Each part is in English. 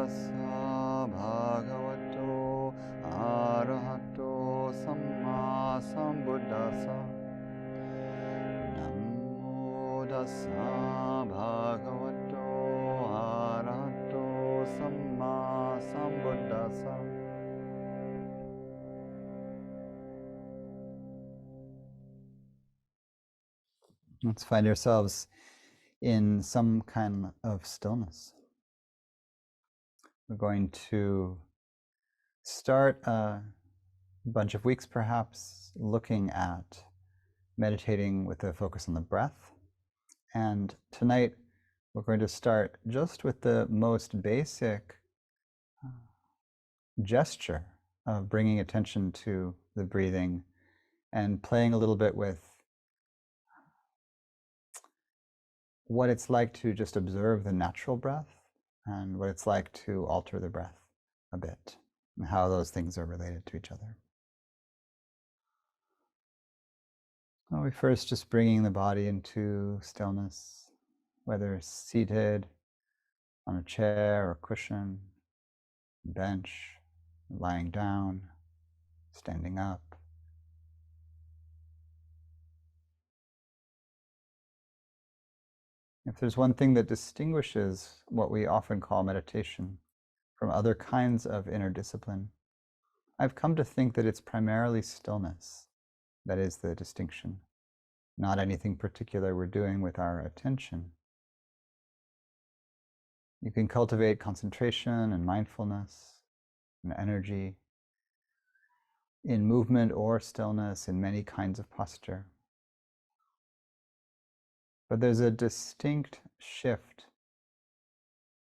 tassa bhagavato arahato sammāsambuddhasa. Namo tassa bhagavato arahato sammāsambuddhasa. Let's find ourselves in some kind of stillness. We're going to start a bunch of weeks perhaps looking at meditating with a focus on the breath. And tonight we're going to start just with the most basic gesture of bringing attention to the breathing and playing a little bit with what it's like to just observe the natural breath and what it's like to alter the breath a bit and how those things are related to each other. Well, we first just bringing the body into stillness, whether seated on a chair or cushion, bench, lying down, standing up. If there's one thing that distinguishes what we often call meditation from other kinds of inner discipline, I've come to think that it's primarily stillness that is the distinction, not anything particular we're doing with our attention. You can cultivate concentration and mindfulness and energy in movement or stillness in many kinds of posture. But there's a distinct shift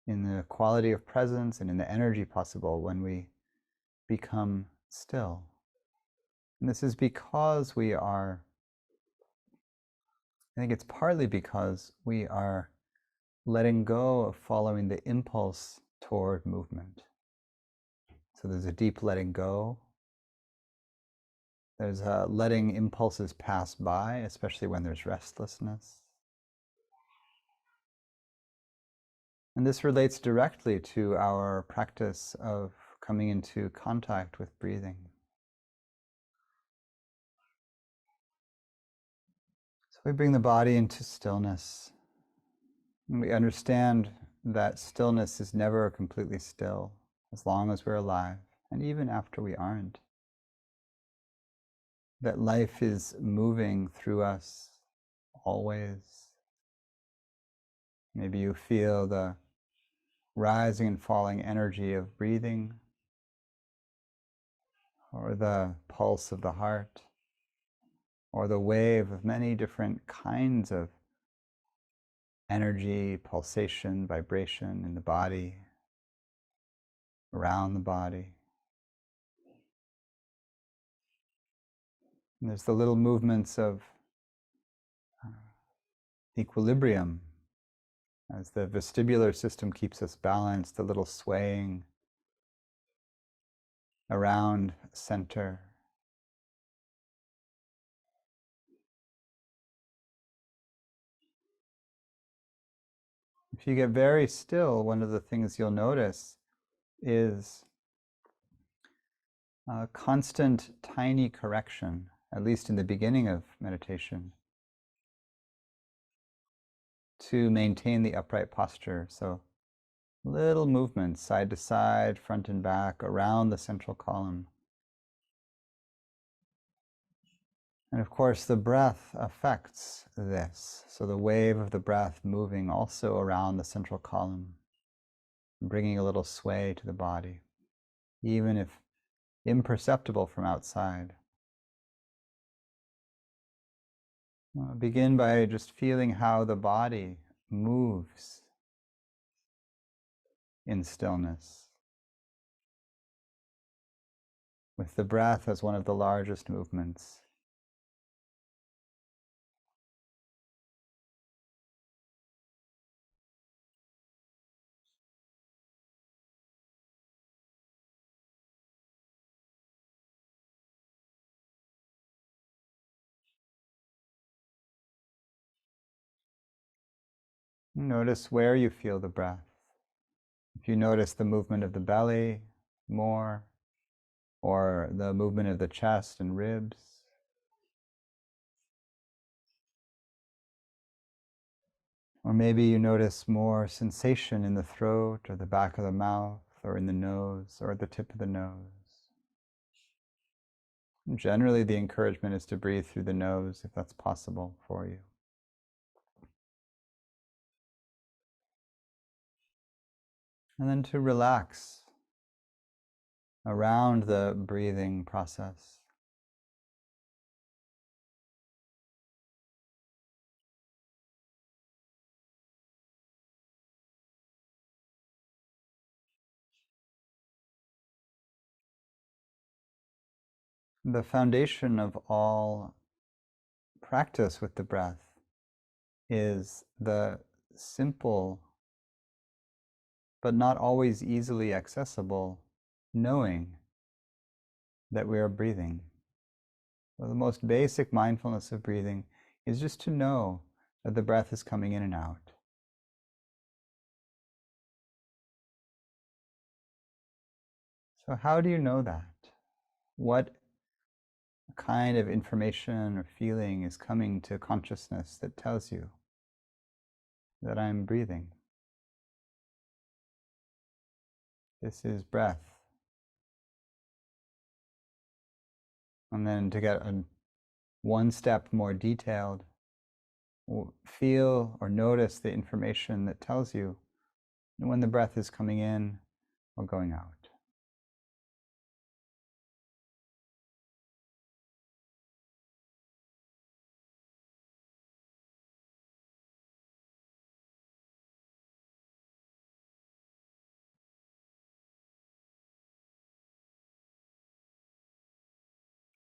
in the quality of presence and in the energy possible when we become still. And this is because we are, I think it's partly because we are letting go of following the impulse toward movement. So there's a deep letting go. There's a letting impulses pass by, especially when there's restlessness. And this relates directly to our practice of coming into contact with breathing. So we bring the body into stillness. And we understand that stillness is never completely still as long as we're alive, and even after we aren't. That life is moving through us always. Maybe you feel the rising and falling energy of breathing, or the pulse of the heart, or the wave of many different kinds of energy, pulsation, vibration in the body, around the body. And there's the little movements of equilibrium as the vestibular system keeps us balanced, a little swaying around center. If you get very still, one of the things you'll notice is a constant tiny correction, at least in the beginning of meditation, to maintain the upright posture. So little movements, side to side, front and back, around the central column. And of course, the breath affects this. So the wave of the breath moving also around the central column, bringing a little sway to the body, even if imperceptible from outside. Begin by just feeling how the body moves in stillness, with the breath as one of the largest movements. Notice where you feel the breath. If you notice the movement of the belly more, or the movement of the chest and ribs, or maybe you notice more sensation in the throat or the back of the mouth or in the nose or at the tip of the nose. And generally, the encouragement is to breathe through the nose if that's possible for you. And then to relax around the breathing process. The foundation of all practice with the breath is the simple, but not always easily accessible, knowing that we are breathing. Well, the most basic mindfulness of breathing is just to know that the breath is coming in and out. So how do you know that? What kind of information or feeling is coming to consciousness that tells you that I'm breathing? This is breath. And then to get one step more detailed, feel or notice the information that tells you when the breath is coming in or going out.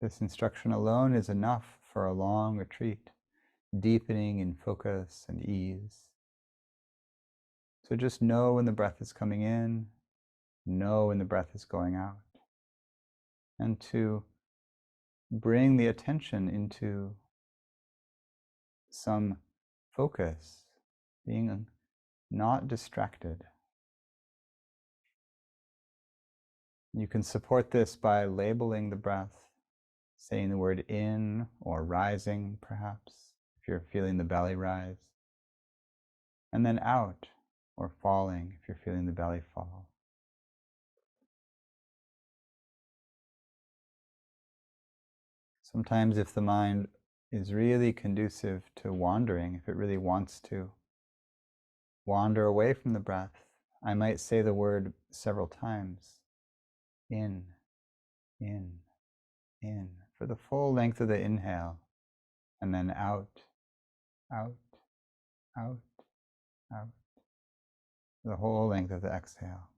This instruction alone is enough for a long retreat, deepening in focus and ease. So just know when the breath is coming in, know when the breath is going out, and to bring the attention into some focus, being not distracted. You can support this by labeling the breath, saying the word in or rising, perhaps, if you're feeling the belly rise, and then out or falling, if you're feeling the belly fall. Sometimes if the mind is really conducive to wandering, if it really wants to wander away from the breath, I might say the word several times. In, in, in, for the full length of the inhale, and then out, out, out, out, the whole length of the exhale.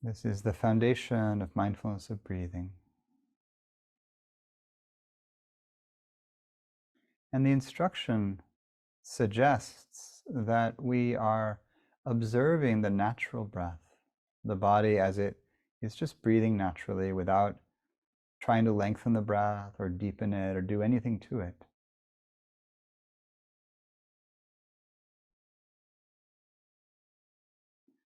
This is the foundation of mindfulness of breathing. And the instruction suggests that we are observing the natural breath, the body as it is just breathing naturally without trying to lengthen the breath or deepen it or do anything to it.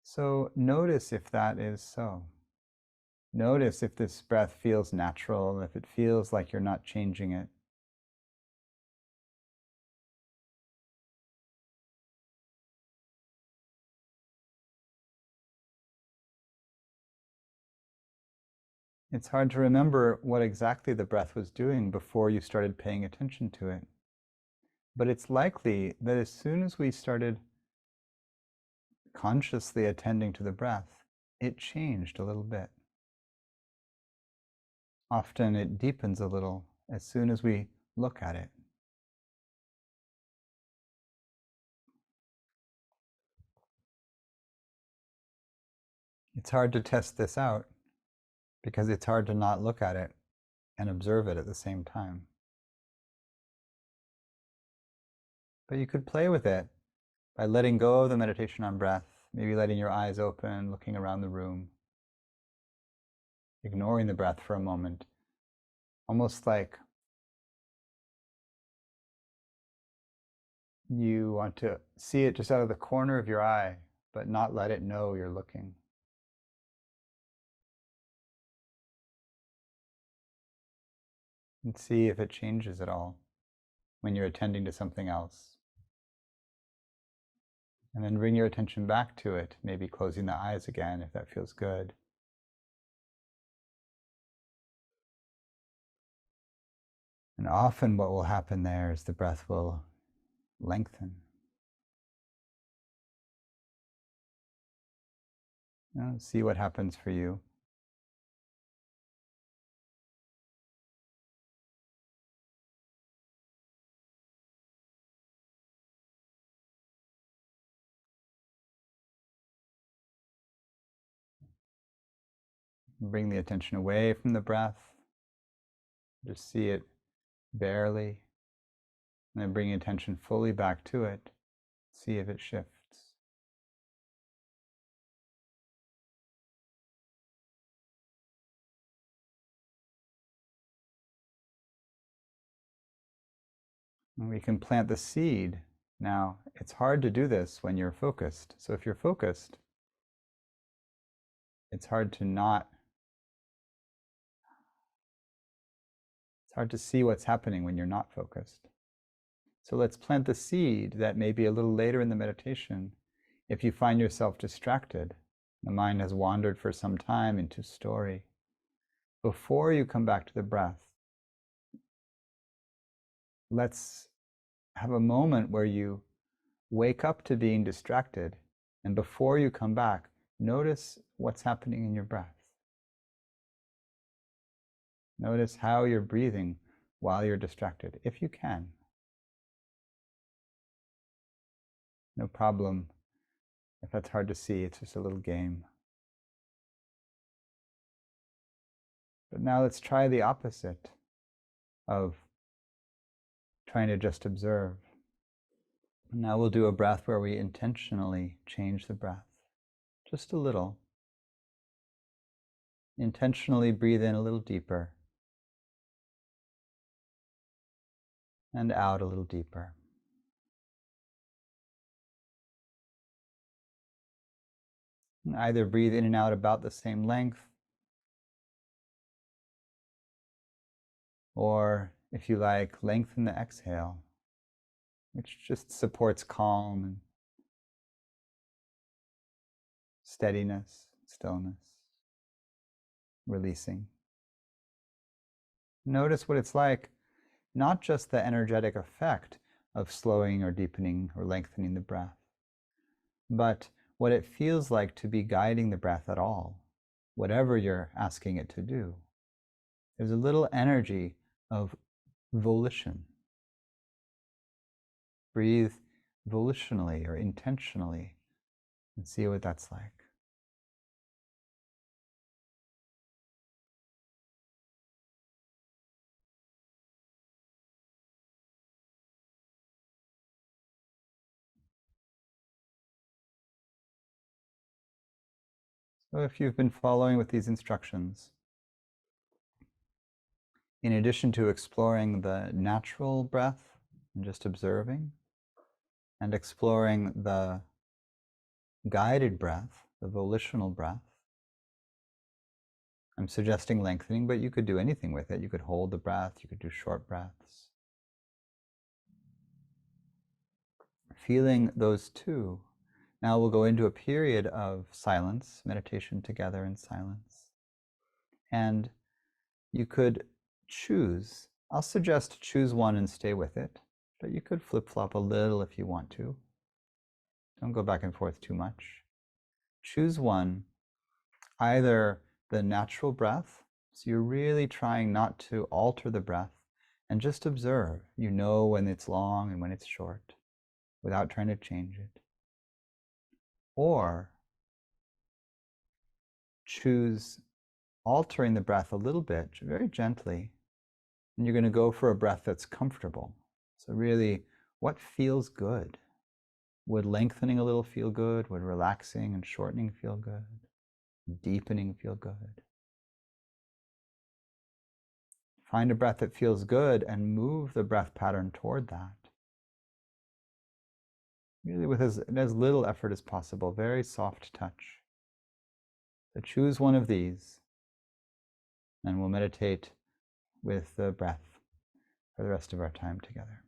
So notice if that is so. Notice if this breath feels natural, if it feels like you're not changing it. It's hard to remember what exactly the breath was doing before you started paying attention to it. But it's likely that as soon as we started consciously attending to the breath, it changed a little bit. Often it deepens a little as soon as we look at it. It's hard to test this out because it's hard to not look at it and observe it at the same time. But you could play with it by letting go of the meditation on breath, maybe letting your eyes open, looking around the room, ignoring the breath for a moment, almost like you want to see it just out of the corner of your eye, but not let it know you're looking. And see if it changes at all when you're attending to something else. And then bring your attention back to it, maybe closing the eyes again if that feels good. And often what will happen there is the breath will lengthen. See what happens for you. Bring the attention away from the breath. Just see it barely. And then bring attention fully back to it. See if it shifts. And we can plant the seed. Now, it's hard to do this when you're focused. So if you're focused, it's hard to see what's happening when you're not focused. So let's plant the seed that maybe a little later in the meditation, if you find yourself distracted, the mind has wandered for some time into story, before you come back to the breath, let's have a moment where you wake up to being distracted, and before you come back, notice what's happening in your breath. Notice how you're breathing while you're distracted, if you can. No problem if that's hard to see, it's just a little game. But now let's try the opposite of trying to just observe. Now we'll do a breath where we intentionally change the breath, just a little. Intentionally breathe in a little deeper and out a little deeper. And either breathe in and out about the same length, or if you like, lengthen the exhale, which just supports calm and steadiness, stillness, releasing. Notice what it's like, not just the energetic effect of slowing or deepening or lengthening the breath, but what it feels like to be guiding the breath at all, whatever you're asking it to do. There's a little energy of volition. Breathe volitionally or intentionally and see what that's like. So if you've been following with these instructions, in addition to exploring the natural breath and just observing, and exploring the guided breath, the volitional breath, I'm suggesting lengthening, but you could do anything with it. You could hold the breath, you could do short breaths. Feeling those two. Now we'll go into a period of silence, meditation together in silence. And you could choose. I'll suggest choose one and stay with it, but you could flip-flop a little if you want to. Don't go back and forth too much. Choose one, either the natural breath, so you're really trying not to alter the breath, and just observe. You know when it's long and when it's short, without trying to change it. Or choose altering the breath a little bit, very gently, and you're going to go for a breath that's comfortable. So really, what feels good? Would lengthening a little feel good? Would relaxing and shortening feel good? Deepening feel good? Find a breath that feels good and move the breath pattern toward that. Really with as little effort as possible, very soft touch. So choose one of these, and we'll meditate with the breath for the rest of our time together.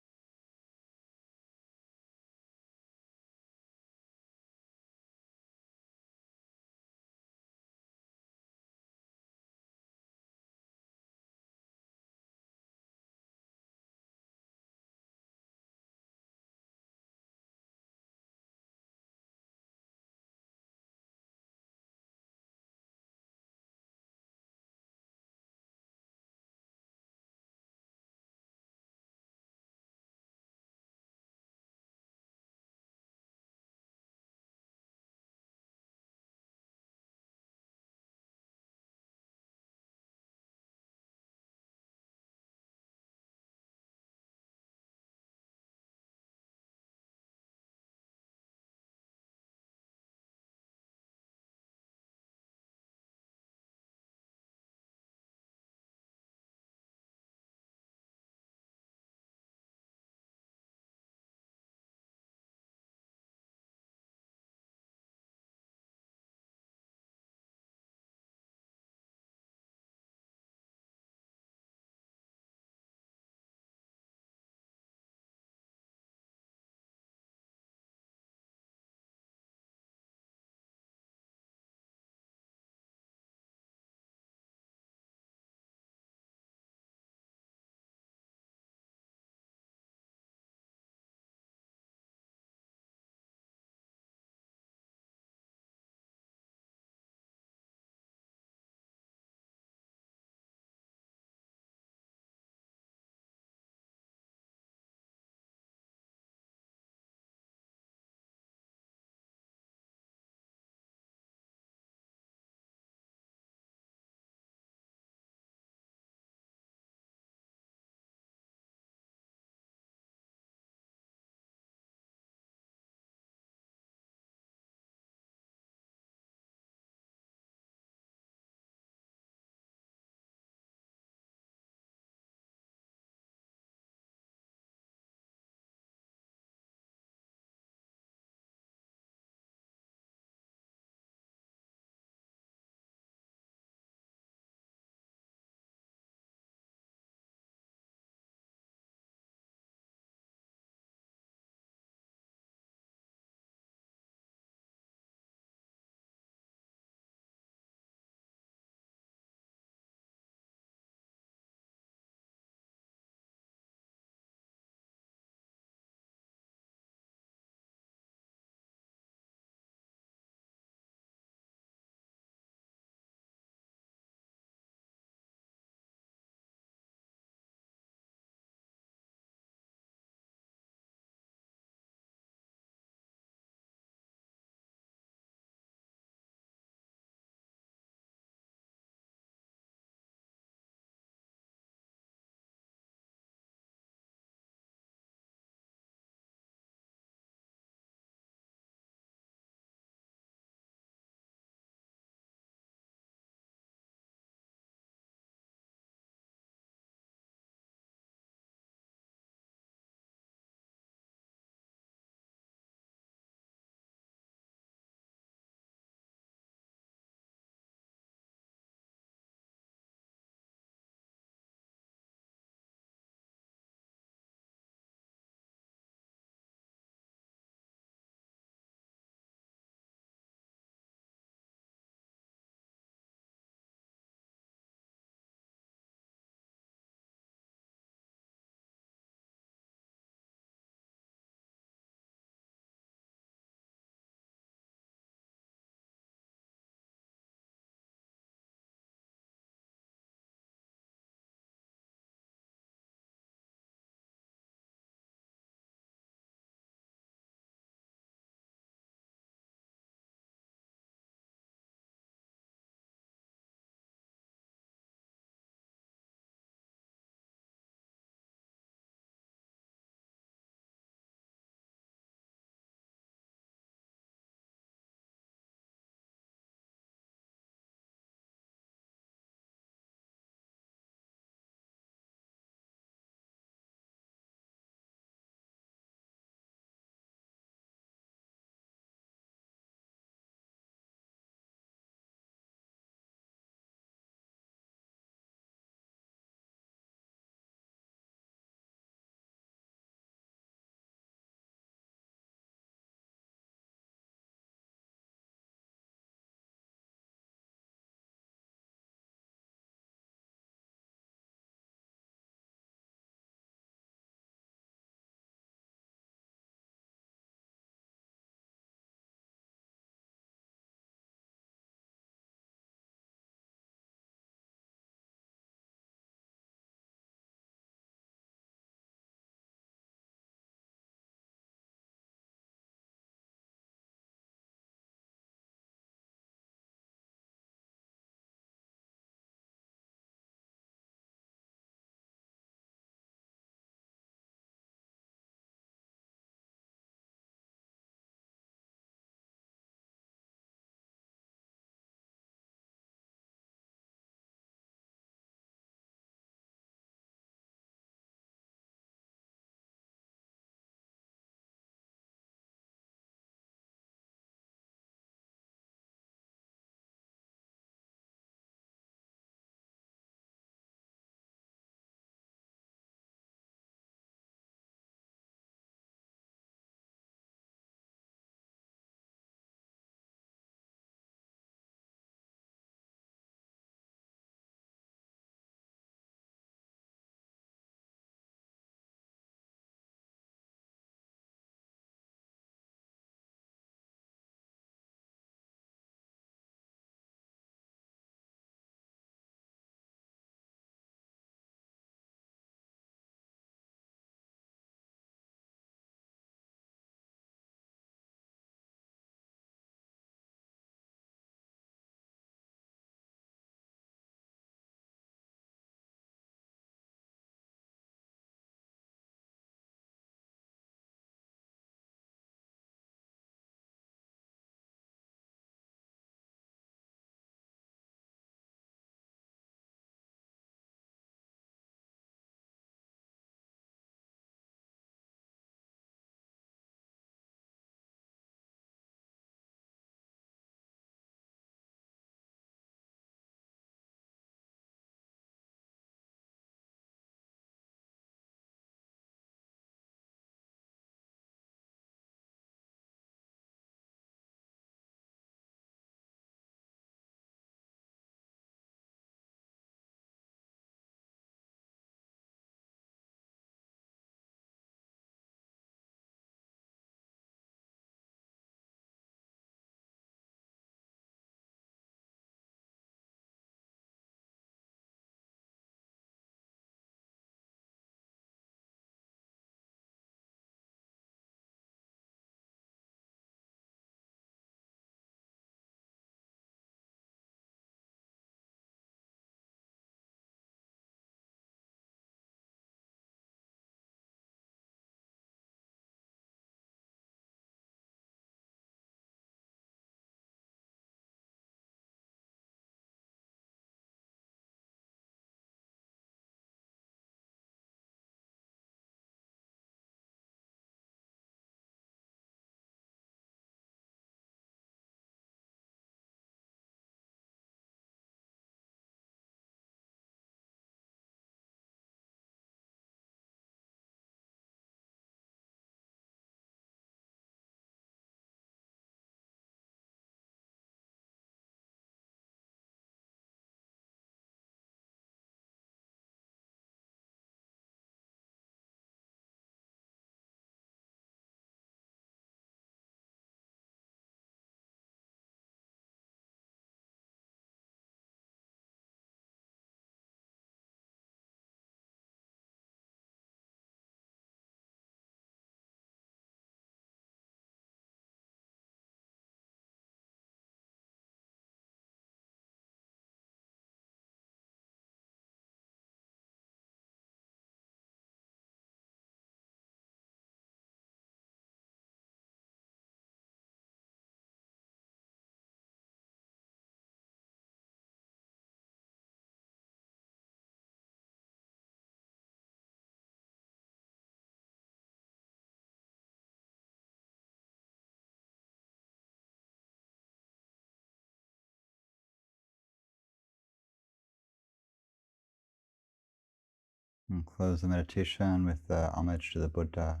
And close the meditation with the homage to the Buddha.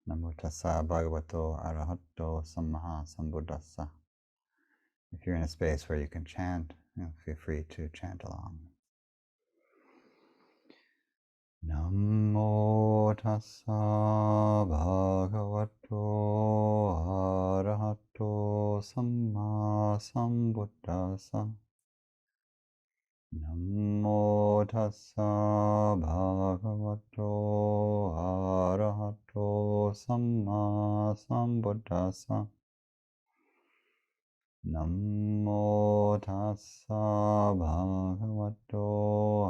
Namo tassa bhagavato arahato sammāsambuddhasa. If you're in a space where you can chant, feel free to chant along. Namo tassa bhagavato arahato sammāsambuddhasa. Namo tassa bhagavato arahato sammāsambuddhasa. Namo tassa bhagavato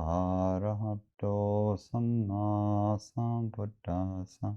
arahato sammāsambuddhasa.